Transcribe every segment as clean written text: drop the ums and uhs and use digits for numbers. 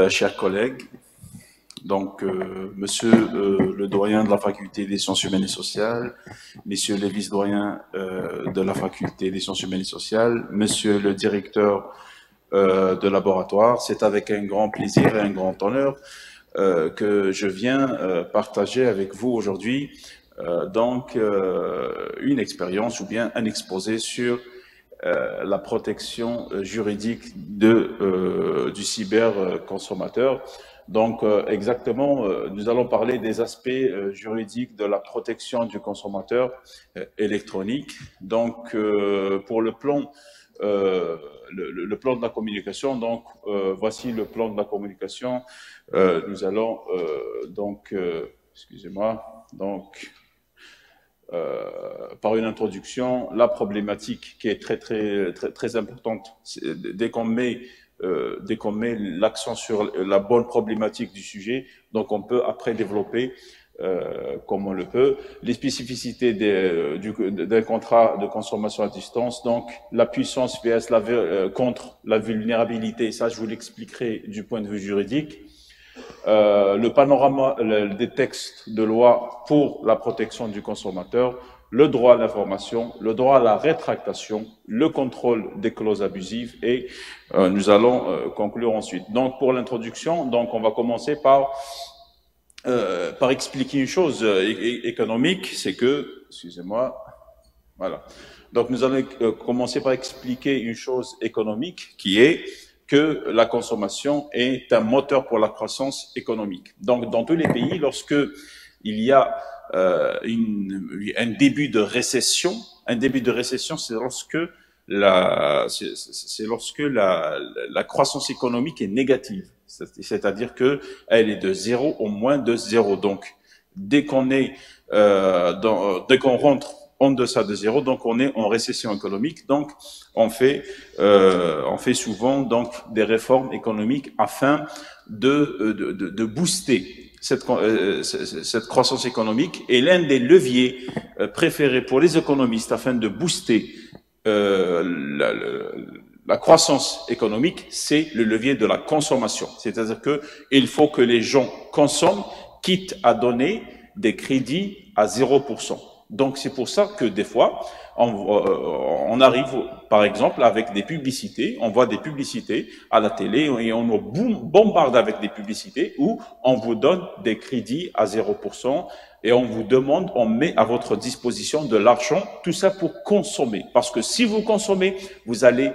chers collègues. Donc, monsieur le doyen de la faculté des sciences humaines et sociales, messieurs les vice-doyens de la faculté des sciences humaines et sociales, monsieur le directeur de laboratoire, c'est avec un grand plaisir et un grand honneur que je viens partager avec vous aujourd'hui une expérience ou bien un exposé sur la protection juridique du cyberconsommateur. Donc, exactement, nous allons parler des aspects juridiques de la protection du consommateur électronique. Donc, pour le plan, le plan de la communication, donc, voici le plan de la communication. Nous allons, excusez-moi, par une introduction, la problématique qui est très importante. Dès qu'on met l'accent sur la bonne problématique du sujet, donc on peut après développer comme on le peut les spécificités d'un contrat de consommation à distance, donc la puissance vs contre la vulnérabilité, ça je vous l'expliquerai du point de vue juridique. Le panorama des textes de loi pour la protection du consommateur, le droit à l'information, le droit à la rétractation, le contrôle des clauses abusives et nous allons conclure ensuite. Donc pour l'introduction, donc on va commencer par expliquer une chose économique, c'est que, excusez-moi, voilà. Donc nous allons commencer par expliquer une chose économique qui est que la consommation est un moteur pour la croissance économique. Donc, dans tous les pays, lorsque il y a un début de récession, c'est lorsque la croissance économique est négative, c'est-à-dire que elle est de 0 au moins de 0. Donc, dès qu'on rentre en deçà de 0, donc on est en récession économique. Donc on fait souvent donc des réformes économiques afin de booster cette croissance économique. Et l'un des leviers préférés pour les économistes afin de booster la croissance économique, c'est le levier de la consommation. C'est-à-dire que il faut que les gens consomment, quitte à donner des crédits à 0%. Donc, c'est pour ça que des fois, on arrive, par exemple, avec des publicités, on voit des publicités à la télé et on nous bombarde avec des publicités où on vous donne des crédits à 0% et on vous demande, on met à votre disposition de l'argent, tout ça pour consommer. Parce que si vous consommez, vous allez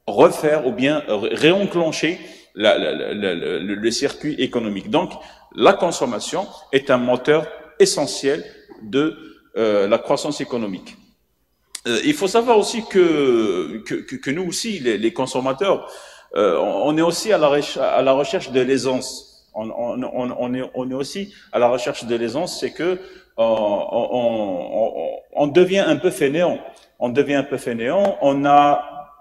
refaire ou bien réenclencher le circuit économique. Donc, la consommation est un moteur essentiel de la croissance économique. Il faut savoir aussi que nous aussi, les consommateurs, on est aussi à la recherche de l'aisance. On est aussi à la recherche de l'aisance, c'est que on devient un peu fainéant. On devient un peu fainéant. On a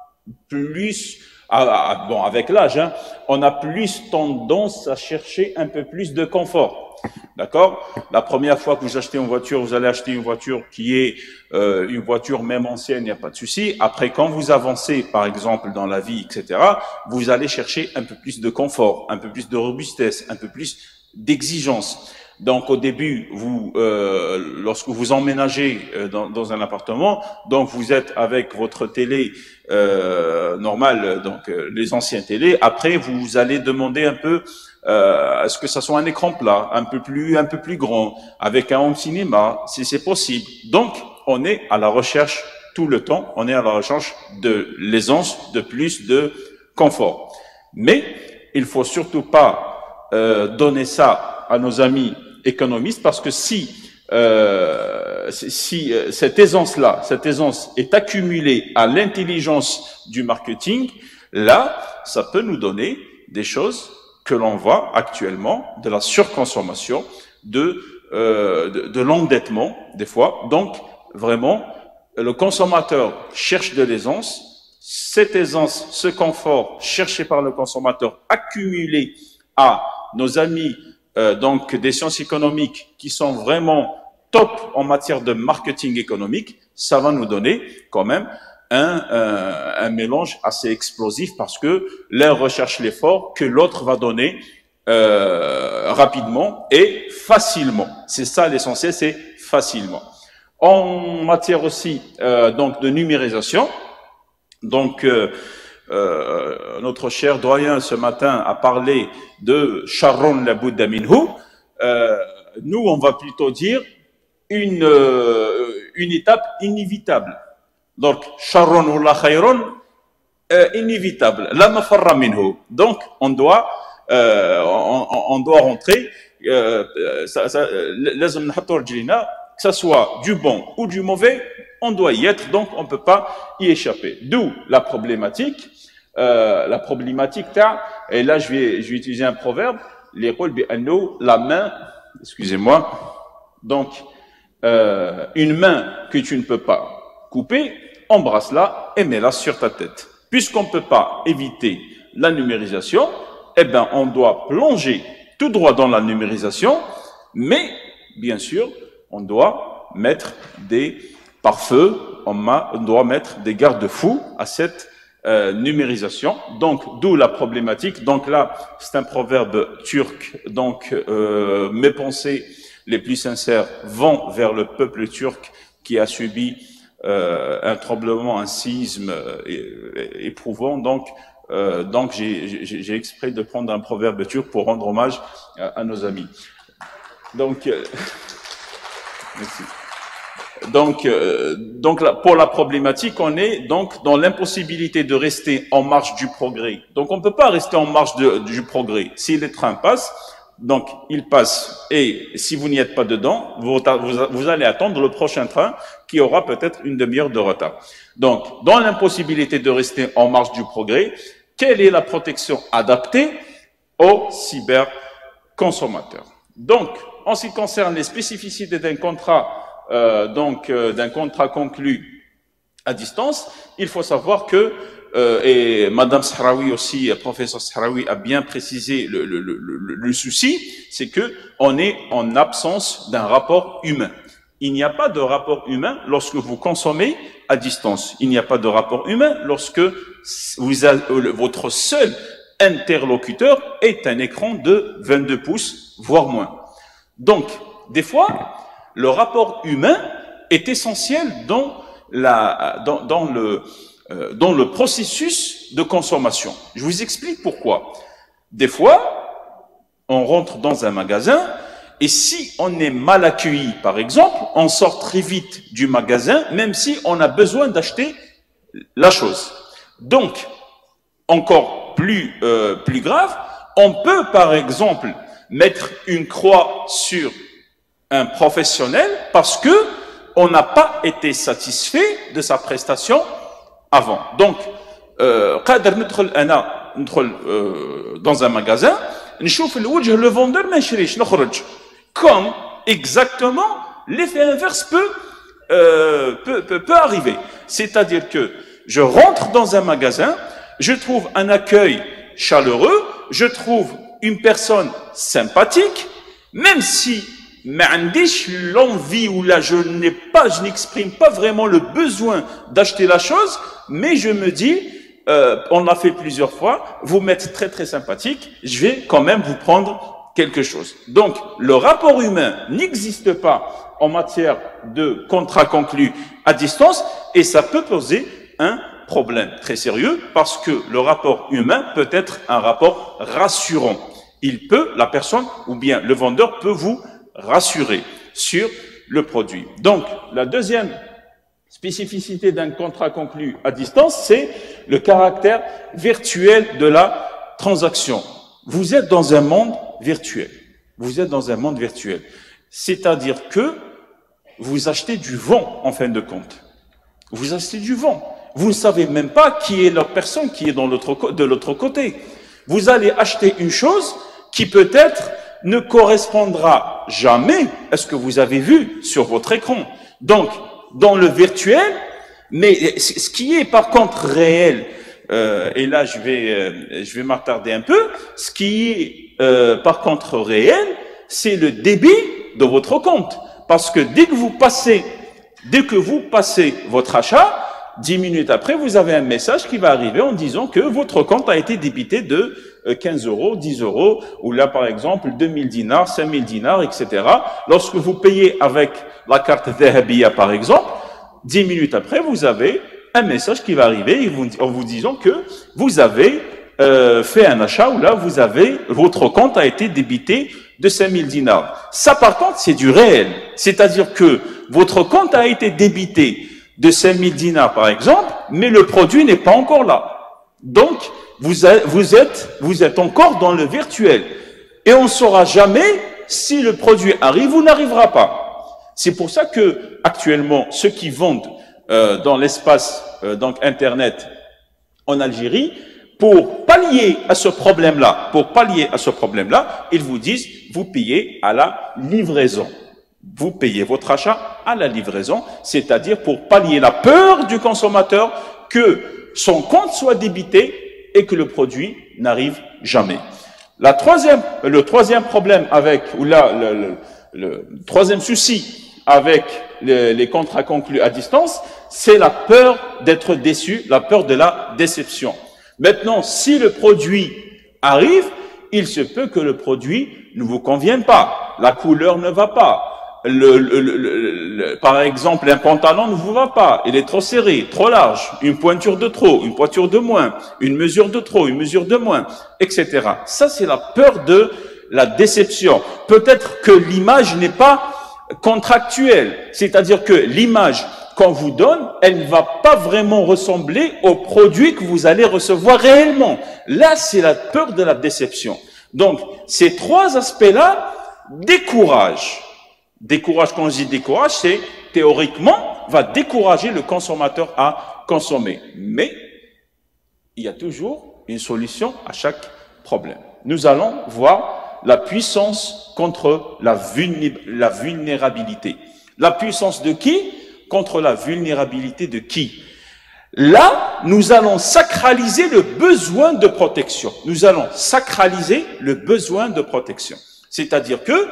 plus, bon, avec l'âge, hein, on a plus tendance à chercher un peu plus de confort. D'accord? La première fois que vous achetez une voiture, vous allez acheter une voiture qui est une voiture même ancienne, il n'y a pas de souci. Après, quand vous avancez, par exemple, dans la vie, etc., vous allez chercher un peu plus de confort, un peu plus de robustesse, un peu plus d'exigence. Donc, au début, lorsque vous emménagez dans un appartement, donc vous êtes avec votre télé normale, donc les anciennes télés. Après, vous allez demander un peu est-ce que ça soit un écran plat, un peu plus grand, avec un home cinéma, si c'est possible. Donc, on est à la recherche tout le temps, on est à la recherche de l'aisance, de plus de confort. Mais il faut surtout pas donner ça à nos amis économistes, parce que si cette aisance est accumulée à l'intelligence du marketing, là, ça peut nous donner des choses que l'on voit actuellement, de la surconsommation, de l'endettement, des fois. Donc, vraiment, le consommateur cherche de l'aisance. Cette aisance, ce confort cherché par le consommateur, accumulé à nos amis donc des sciences économiques qui sont vraiment top en matière de marketing économique, ça va nous donner quand même un mélange assez explosif parce que l'un recherche l'effort que l'autre va donner rapidement et facilement. C'est ça l'essentiel, c'est facilement. En matière aussi donc de numérisation, donc notre cher doyen ce matin a parlé de Sharron la Bouddha minhu. Nous, on va plutôt dire une étape inévitable. Donc, Sharron ou la Khayron, inévitable. La mafarra minhu. Donc, on doit rentrer, que ça soit du bon ou du mauvais, on doit y être, donc on ne peut pas y échapper. D'où la problématique, et là je vais utiliser un proverbe, la main, excusez-moi, donc une main que tu ne peux pas couper, embrasse-la et mets-la sur ta tête. Puisqu'on ne peut pas éviter la numérisation, eh ben on doit plonger tout droit dans la numérisation, mais bien sûr, on doit mettre des pare-feux, on doit mettre des garde-fous à cette numérisation. Donc, d'où la problématique. Donc là, c'est un proverbe turc. Donc, mes pensées les plus sincères vont vers le peuple turc qui a subi un tremblement, un séisme éprouvant. Donc j'ai exprès de prendre un proverbe turc pour rendre hommage à nos amis. Donc, merci. Donc là, pour la problématique, on est donc dans l'impossibilité de rester en marche du progrès. Donc, on ne peut pas rester en marche du progrès. Si les trains passent, donc ils passent, et si vous n'y êtes pas dedans, vous allez attendre le prochain train qui aura peut-être une demi-heure de retard. Donc, dans l'impossibilité de rester en marche du progrès, quelle est la protection adaptée aux cyberconsommateurs? Donc, en ce qui concerne les spécificités d'un contrat, d'un contrat conclu à distance, il faut savoir que, et Madame Sahraoui aussi, professeur Sahraoui a bien précisé le souci, c'est que on est en absence d'un rapport humain. Il n'y a pas de rapport humain lorsque vous consommez à distance. Il n'y a pas de rapport humain lorsque votre seul interlocuteur est un écran de 22 pouces, voire moins. Donc, des fois, le rapport humain est essentiel dans le processus de consommation. Je vous explique pourquoi. Des fois, on rentre dans un magasin et si on est mal accueilli, par exemple, on sort très vite du magasin, même si on a besoin d'acheter la chose. Donc, encore plus grave, on peut, par exemple, mettre une croix sur un professionnel parce que on n'a pas été satisfait de sa prestation avant. Donc, dans un magasin, le vendeur comme exactement l'effet inverse peut arriver. C'est-à-dire que je rentre dans un magasin, je trouve un accueil chaleureux, je trouve une personne sympathique, même si l'envie ou là je n'exprime pas vraiment le besoin d'acheter la chose, mais je me dis, on l'a fait plusieurs fois, vous m'êtes très très sympathique, je vais quand même vous prendre quelque chose. Donc le rapport humain n'existe pas en matière de contrat conclu à distance et ça peut poser un problème très sérieux parce que le rapport humain peut être un rapport rassurant. La personne ou bien le vendeur peut vous rassurer sur le produit. Donc, la deuxième spécificité d'un contrat conclu à distance, c'est le caractère virtuel de la transaction. Vous êtes dans un monde virtuel. Vous êtes dans un monde virtuel. C'est-à-dire que vous achetez du vent, en fin de compte. Vous achetez du vent. Vous ne savez même pas qui est la personne qui est de l'autre côté. Vous allez acheter une chose qui peut-être ne correspondra jamais à ce que vous avez vu sur votre écran. Donc, dans le virtuel, mais ce qui est par contre réel, et là je vais m'attarder un peu, ce qui est par contre réel, c'est le débit de votre compte. Parce que dès que vous passez votre achat, 10 minutes après, vous avez un message qui va arriver en disant que votre compte a été débité de 15 euros, 10 euros, ou là, par exemple, 2000 dinars, 5000 dinars, etc. Lorsque vous payez avec la carte Dhahabiya, par exemple, 10 minutes après, vous avez un message qui va arriver en vous disant que vous avez fait un achat où là, votre compte a été débité de 5000 dinars. Ça, par contre, c'est du réel. C'est-à-dire que votre compte a été débité de 5000 dinars, par exemple, mais le produit n'est pas encore là. Donc, vous êtes encore dans le virtuel. Et on ne saura jamais si le produit arrive ou n'arrivera pas. C'est pour ça que, actuellement, ceux qui vendent dans l'espace donc Internet en Algérie, pour pallier à ce problème-là, ils vous disent, vous payez à la livraison. Vous payez votre achat à la livraison, c'est-à-dire pour pallier la peur du consommateur que son compte soit débité et que le produit n'arrive jamais. Le troisième problème le troisième souci avec les contrats conclus à distance, c'est la peur d'être déçu, la peur de la déception. Maintenant, si le produit arrive, il se peut que le produit ne vous convienne pas, la couleur ne va pas, par exemple, un pantalon ne vous va pas, il est trop serré, trop large, une pointure de trop, une pointure de moins, une mesure de trop, une mesure de moins, etc. Ça, c'est la peur de la déception. Peut-être que l'image n'est pas contractuelle, c'est-à-dire que l'image qu'on vous donne, elle ne va pas vraiment ressembler au produit que vous allez recevoir réellement. Là, c'est la peur de la déception. Donc, ces trois aspects-là découragent. Décourage, quand je dis décourage, c'est théoriquement, va décourager le consommateur à consommer. Mais, il y a toujours une solution à chaque problème. Nous allons voir la puissance contre la vulnérabilité. La puissance de qui? Contre la vulnérabilité de qui? Là, nous allons sacraliser le besoin de protection. Nous allons sacraliser le besoin de protection. C'est-à-dire que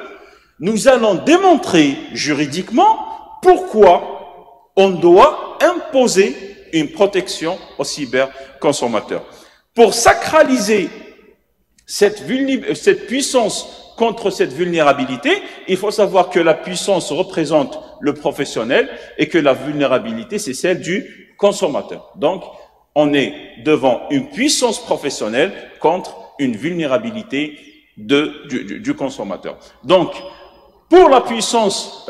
nous allons démontrer juridiquement pourquoi on doit imposer une protection aux cyberconsommateurs. Pour sacraliser cette puissance contre cette vulnérabilité, il faut savoir que la puissance représente le professionnel et que la vulnérabilité, c'est celle du consommateur. Donc, on est devant une puissance professionnelle contre une vulnérabilité du consommateur. Donc, pour la puissance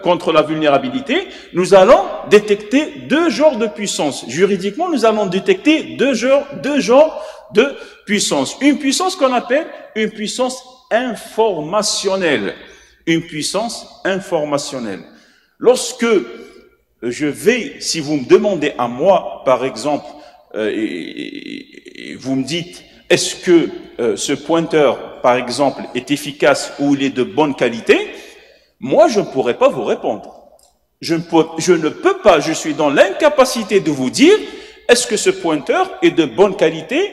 contre la vulnérabilité, nous allons détecter deux genres de puissance. Juridiquement, nous allons détecter deux genres de puissance. Une puissance qu'on appelle une puissance informationnelle. Une puissance informationnelle. Lorsque je vais, si vous me demandez à moi, par exemple, et vous me dites, est-ce que ce pointeur, par exemple, est efficace ou il est de bonne qualité? Moi, je ne pourrais pas vous répondre. Je ne peux pas, je suis dans l'incapacité de vous dire, est-ce que ce pointeur est de bonne qualité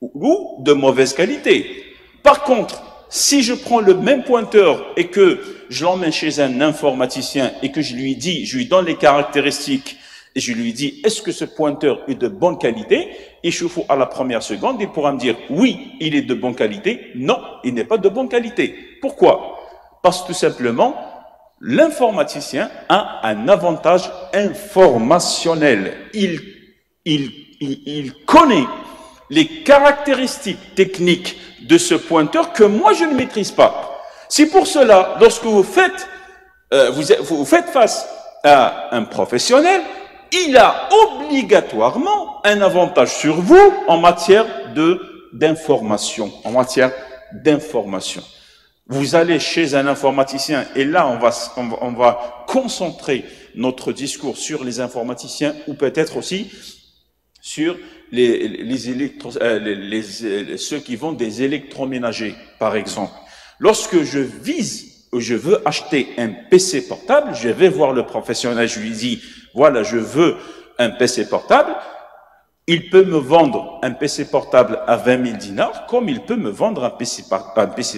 ou de mauvaise qualité? Par contre, si je prends le même pointeur et que je l'emmène chez un informaticien et que je lui donne les caractéristiques et je lui dis, est-ce que ce pointeur est de bonne qualité? Il chauffe à la première seconde, il pourra me dire, oui, il est de bonne qualité. Non, il n'est pas de bonne qualité. Pourquoi? Parce que tout simplement, l'informaticien a un avantage informationnel. Il connaît les caractéristiques techniques de ce pointeur que moi je ne maîtrise pas. C'est pour cela, lorsque vous faites face à un professionnel, il a obligatoirement un avantage sur vous en matière d'information, Vous allez chez un informaticien et là on va concentrer notre discours sur les informaticiens ou peut-être aussi sur ceux qui vendent des électroménagers, par exemple. Lorsque je veux acheter un PC portable, je vais voir le professionnel, je lui dis, voilà, je veux un PC portable. Il peut me vendre un PC portable à 20 000 dinars, comme il peut me vendre un PC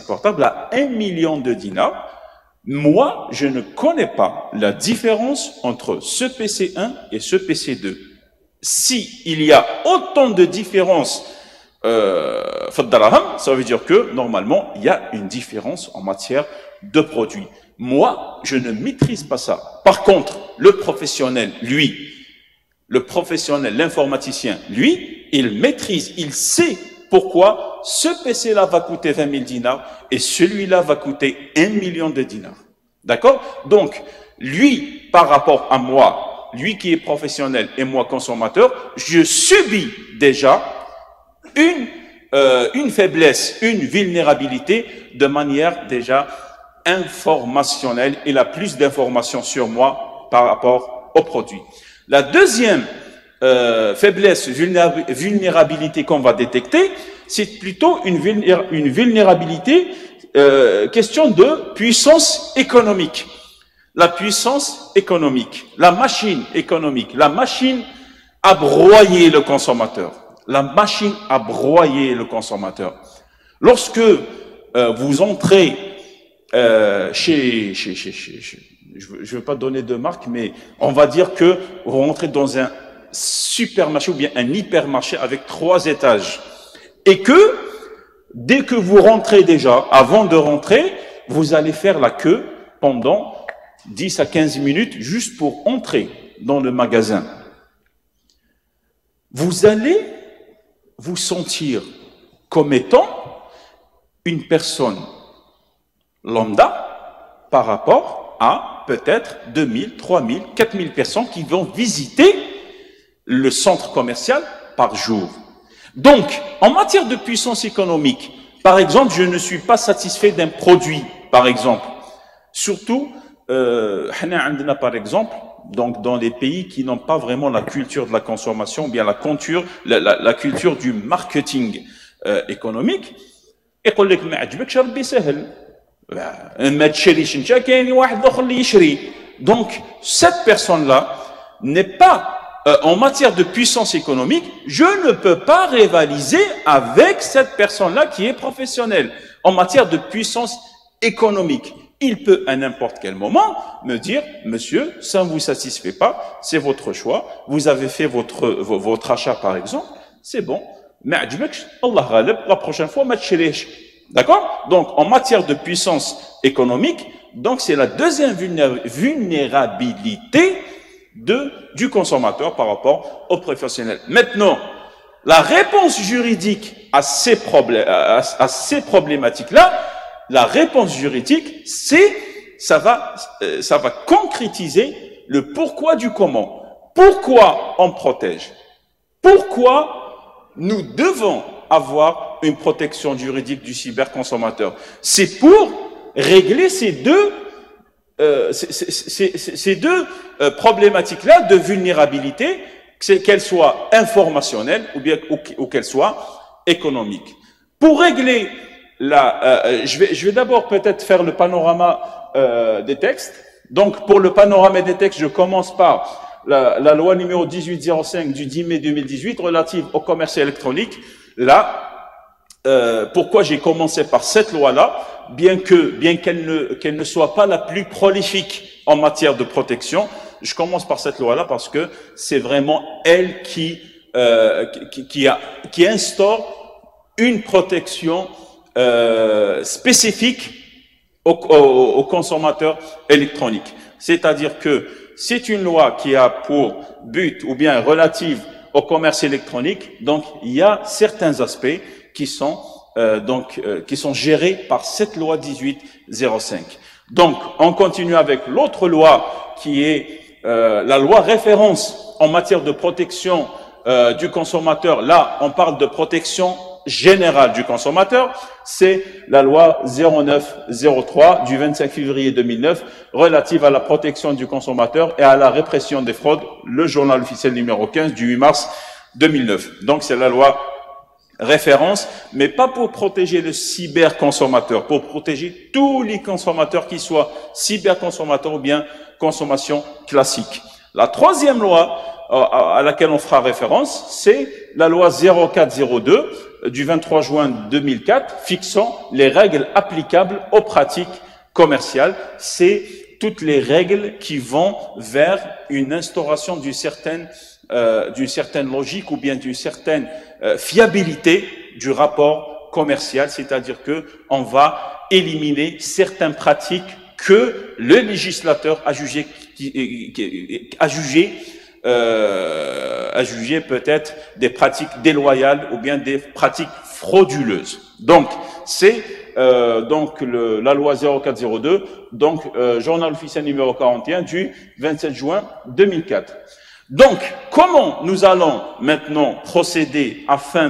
portable à 1 million de dinars. Moi, je ne connais pas la différence entre ce PC1 et ce PC2. Si il y a autant de différences, ça veut dire que normalement, il y a une différence en matière de produits. Moi, je ne maîtrise pas ça. Par contre, le professionnel, lui, le professionnel, l'informaticien, lui, il maîtrise, il sait pourquoi ce PC-là va coûter 20 000 dinars et celui-là va coûter 1 million de dinars. D'accord? Donc, lui, par rapport à moi, lui qui est professionnel et moi consommateur, je subis déjà une faiblesse, une vulnérabilité de manière déjà informationnelle. Il a plus d'informations sur moi par rapport au produit. La deuxième faiblesse, vulnérabilité qu'on va détecter, c'est plutôt une vulnérabilité question de puissance économique. La puissance économique, la machine économique, la machine a broyé le consommateur. La machine a broyé le consommateur. Lorsque vous entrez je ne veux pas donner de marque, mais on va dire que vous rentrez dans un supermarché ou bien un hypermarché avec 3 étages. Et que, dès que vous rentrez déjà, avant de rentrer, vous allez faire la queue pendant 10 à 15 minutes juste pour entrer dans le magasin. Vous allez vous sentir comme étant une personne lambda par rapport à peut-être 2000, 3000, 4000 personnes qui vont visiter le centre commercial par jour. Donc, en matière de puissance économique, par exemple, je ne suis pas satisfait d'un produit, par exemple. Surtout, par exemple, donc dans les pays qui n'ont pas vraiment la culture de la consommation, ou bien la culture du marketing économique, يقول لك ما عجبكش ربي سهل ما تشريش انت كاين واحد اخر اللي يشري. Donc cette personne-là n'est pas en matière de puissance économique, je ne peux pas rivaliser avec cette personne-là qui est professionnelle en matière de puissance économique. Il peut à n'importe quel moment me dire, monsieur, ça ne vous satisfait pas, c'est votre choix, vous avez fait votre achat par exemple, c'est bon, mais Allah ghalib, la prochaine fois, ma tchirish. D'accord? Donc, en matière de puissance économique, donc c'est la deuxième vulnérabilité du consommateur par rapport au professionnel. Maintenant, la réponse juridique à ces problématiques-là, la réponse juridique, ça va concrétiser le pourquoi du comment. Pourquoi on protège? Pourquoi nous devons avoir une protection juridique du cyberconsommateur? C'est pour régler ces deux problématiques-là de vulnérabilité, qu'elles soient informationnelles ou qu'elles soient économiques. Pour régler je vais d'abord peut-être faire le panorama des textes. Donc, pour le panorama des textes, je commence par la loi numéro 1805 du 10 mai 2018 relative au commerce électronique. Là, pourquoi j'ai commencé par cette loi-là, bien qu'elle ne soit pas la plus prolifique en matière de protection, je commence par cette loi-là parce que c'est vraiment elle qui instaure une protection spécifique aux consommateurs électroniques. C'est-à-dire que c'est une loi qui a pour but ou bien relative au commerce électronique, donc il y a certains aspects qui sont gérés par cette loi 1805. Donc on continue avec l'autre loi qui est la loi référence en matière de protection du consommateur. Là, on parle de protection générale du consommateur, c'est la loi 0903 du 25 février 2009 relative à la protection du consommateur et à la répression des fraudes, le journal officiel numéro 15 du 8 mars 2009. Donc c'est la loi référence, mais pas pour protéger le cyberconsommateur, pour protéger tous les consommateurs qui soient cyberconsommateurs ou bien consommation classique. La troisième loi à laquelle on fera référence, c'est la loi 0402 du 23 juin 2004 fixant les règles applicables aux pratiques commercial, c'est toutes les règles qui vont vers une instauration d'une certaine logique ou bien d'une certaine fiabilité du rapport commercial, c'est-à-dire que on va éliminer certaines pratiques que le législateur a jugé peut-être des pratiques déloyales ou bien des pratiques frauduleuses. Donc c'est la loi 0402, donc journal officiel numéro 41 du 27 juin 2004. Donc comment nous allons maintenant procéder afin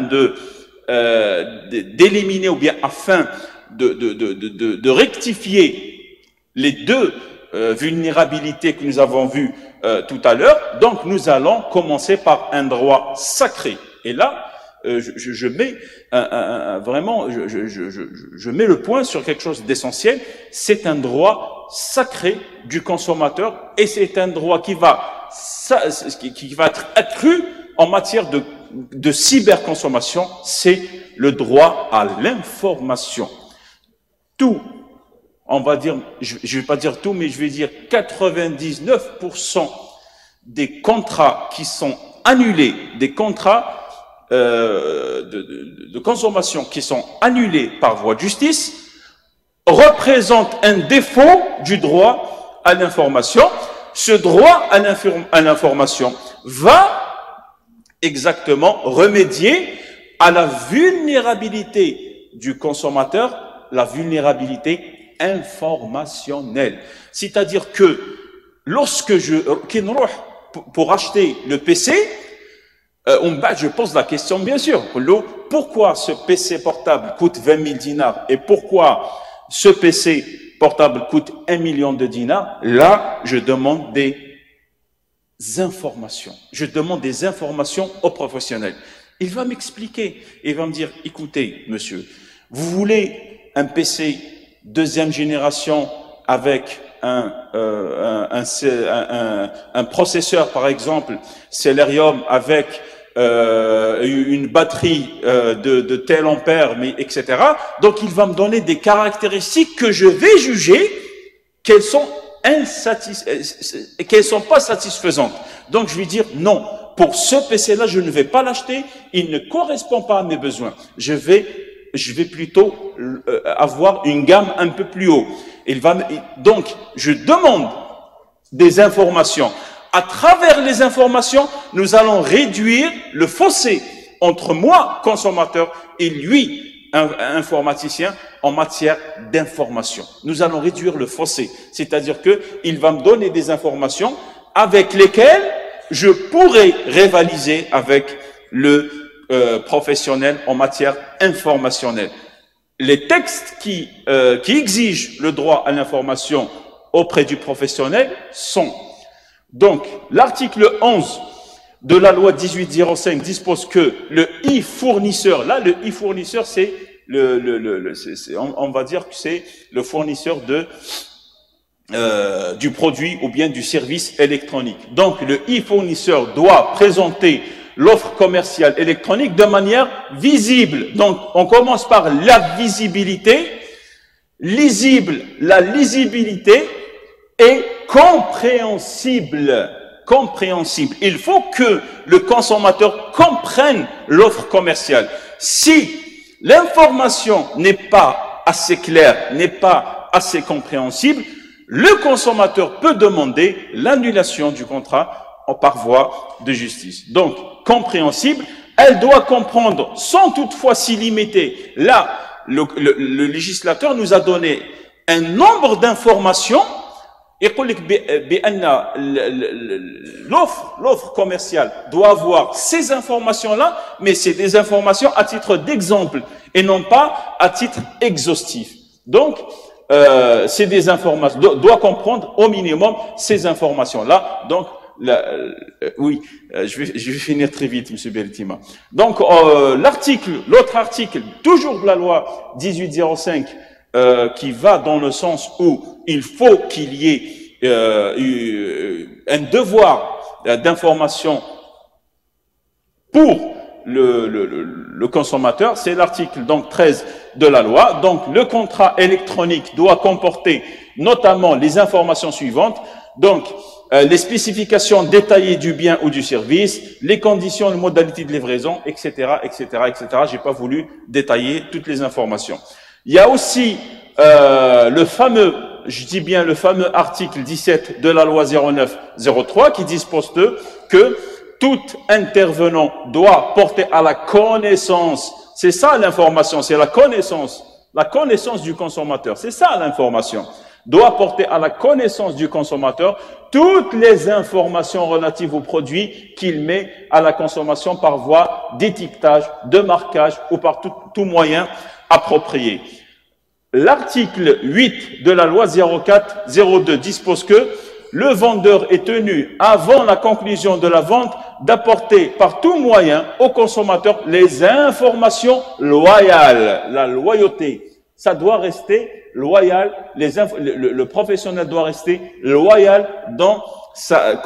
d'éliminer ou bien afin de rectifier les deux vulnérabilités que nous avons vues tout à l'heure? Donc nous allons commencer par un droit sacré. Et là, je mets je mets le point sur quelque chose d'essentiel. C'est un droit sacré du consommateur et c'est un droit qui va être accru en matière de cyberconsommation. C'est le droit à l'information. Tout, on va dire, je vais pas dire tout, mais je vais dire 99% des contrats qui sont annulés, des contrats de consommation qui sont annulés par voie de justice, représentent un défaut du droit à l'information. Ce droit à l'information va exactement remédier à la vulnérabilité du consommateur, la vulnérabilité informationnelle. C'est-à-dire que lorsque pour acheter le PC, je pose la question, bien sûr, pourquoi ce PC portable coûte 20 000 dinars et pourquoi ce PC portable coûte 1 million de dinars? Là, je demande des informations. Je demande des informations aux professionnels. Il va m'expliquer. Il va me dire, écoutez, monsieur, vous voulez un PC deuxième génération avec un processeur, par exemple, Celeron avec une batterie de tel ampère, mais etc. Donc, il va me donner des caractéristiques que je vais juger qu'elles sont pas satisfaisantes. Donc, je vais dire non. Pour ce PC-là, je ne vais pas l'acheter. Il ne correspond pas à mes besoins. Je vais plutôt avoir une gamme un peu plus haut. Donc, je demande des informations. À travers les informations, nous allons réduire le fossé entre moi, consommateur, et lui, informaticien, en matière d'information. Nous allons réduire le fossé. C'est-à-dire que il va me donner des informations avec lesquelles je pourrai rivaliser avec le professionnel en matière informationnelle. Les textes qui exigent le droit à l'information auprès du professionnel sont donc l'article 11 de la loi 1805 dispose que le e-fournisseur, là le e-fournisseur c'est on va dire que c'est le fournisseur du produit ou bien du service électronique. Donc le e-fournisseur doit présenter l'offre commerciale électronique de manière visible. Donc on commence par la visibilité, lisible, la lisibilité et compréhensible. Compréhensible. Il faut que le consommateur comprenne l'offre commerciale. Si l'information n'est pas assez claire, n'est pas assez compréhensible, le consommateur peut demander l'annulation du contrat par voie de justice. Donc, compréhensible, elle doit comprendre sans toutefois s'y limiter. Là, le législateur nous a donné un nombre d'informations. L'offre commerciale doit avoir ces informations-là, mais c'est des informations à titre d'exemple et non pas à titre exhaustif. Donc, c'est des informations, doit comprendre au minimum ces informations-là. Donc, oui, je vais finir très vite, Monsieur Beltima. Donc, l'autre article, toujours de la loi 1805, qui va dans le sens où il faut qu'il y ait un devoir d'information pour le consommateur, c'est l'article donc 13 de la loi. Donc le contrat électronique doit comporter notamment les informations suivantes. Donc les spécifications détaillées du bien ou du service, les conditions, les modalités de livraison, etc., etc., etc. J'ai pas voulu détailler toutes les informations. Il y a aussi le fameux, je dis bien le fameux article 17 de la loi 0903 qui dispose que tout intervenant doit porter à la connaissance, c'est ça l'information, c'est la connaissance du consommateur, c'est ça l'information, doit porter à la connaissance du consommateur toutes les informations relatives aux produits qu'il met à la consommation par voie d'étiquetage, de marquage ou par tout moyen approprié. L'article 8 de la loi 0402 dispose que le vendeur est tenu, avant la conclusion de la vente, d'apporter par tout moyen au consommateur les informations loyales. La loyauté, ça doit rester loyal. Le professionnel doit rester loyal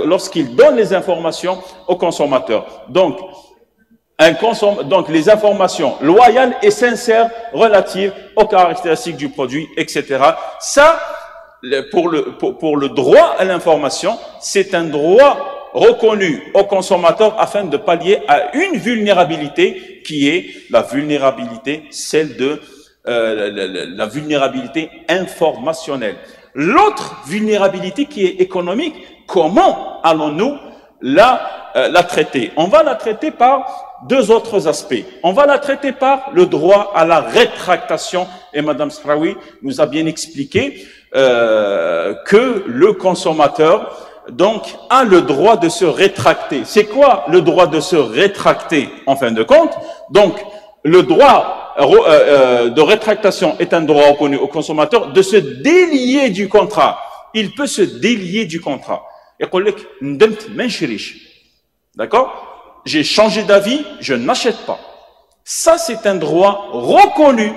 lorsqu'il donne les informations au consommateur. Donc les informations loyales et sincères relatives aux caractéristiques du produit, etc. Ça, pour le droit à l'information, c'est un droit reconnu au consommateur afin de pallier à une vulnérabilité qui est la vulnérabilité, celle de la vulnérabilité informationnelle. L'autre vulnérabilité qui est économique, comment allons-nous la traiter? On va la traiter par deux autres aspects. On va la traiter par le droit à la rétractation. Et Madame Sraoui nous a bien expliqué que le consommateur donc a le droit de se rétracter. C'est quoi le droit de se rétracter en fin de compte? Donc le droit de rétractation est un droit reconnu au consommateur de se délier du contrat. Il peut se délier du contrat. D'accord? J'ai changé d'avis, je n'achète pas. Ça, c'est un droit reconnu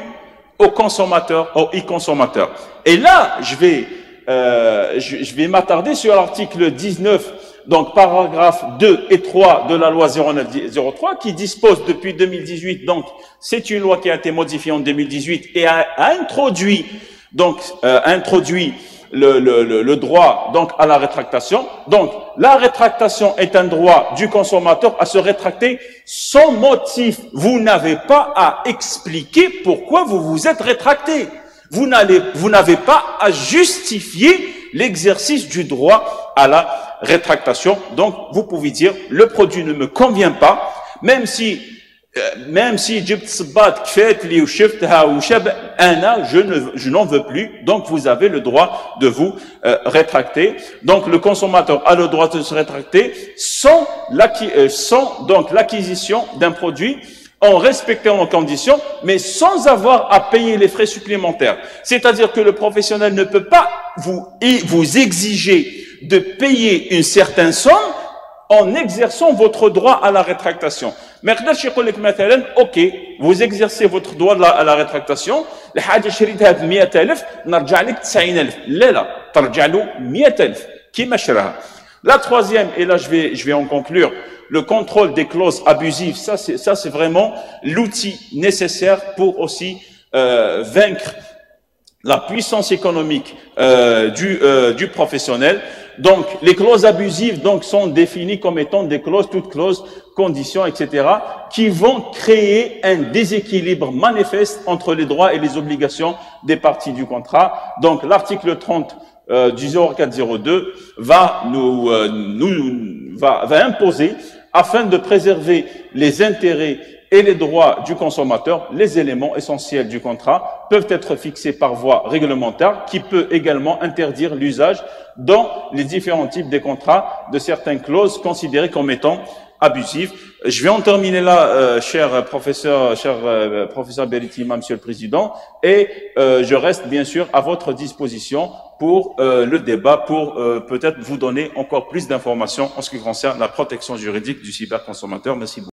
au consommateur, au e-consommateur. Et là, je vais m'attarder sur l'article 19, donc paragraphe 2 et 3 de la loi 0903 qui dispose depuis 2018, donc c'est une loi qui a été modifiée en 2018 et a introduit le droit donc à la rétractation. Donc la rétractation est un droit du consommateur à se rétracter sans motif. Vous n'avez pas à expliquer pourquoi vous vous êtes rétracté. Vous n'avez pas à justifier l'exercice du droit à la rétractation. Donc vous pouvez dire le produit ne me convient pas, même si je n'en veux plus, donc vous avez le droit de vous rétracter. Donc le consommateur a le droit de se rétracter sans l'acquisition d'un produit en respectant les conditions, mais sans avoir à payer les frais supplémentaires. C'est-à-dire que le professionnel ne peut pas vous exiger de payer une certaine somme en exerçant votre droit à la rétractation. Mais ok, vous exercez votre droit à la rétractation, la troisième, et là je vais en conclure, le contrôle des clauses abusives, ça c'est vraiment l'outil nécessaire pour aussi vaincre la puissance économique du professionnel. Donc, les clauses abusives sont définies comme étant des clauses, toutes clauses, conditions, etc., qui vont créer un déséquilibre manifeste entre les droits et les obligations des parties du contrat. Donc, l'article 30 du 0402 va imposer, afin de préserver les intérêts et les droits du consommateur, les éléments essentiels du contrat peuvent être fixés par voie réglementaire qui peut également interdire l'usage dans les différents types de contrats de certaines clauses considérées comme étant abusives. Je vais en terminer là, cher professeur Beritima, Monsieur le Président, et je reste bien sûr à votre disposition pour le débat, pour peut-être vous donner encore plus d'informations en ce qui concerne la protection juridique du cyberconsommateur. Merci beaucoup.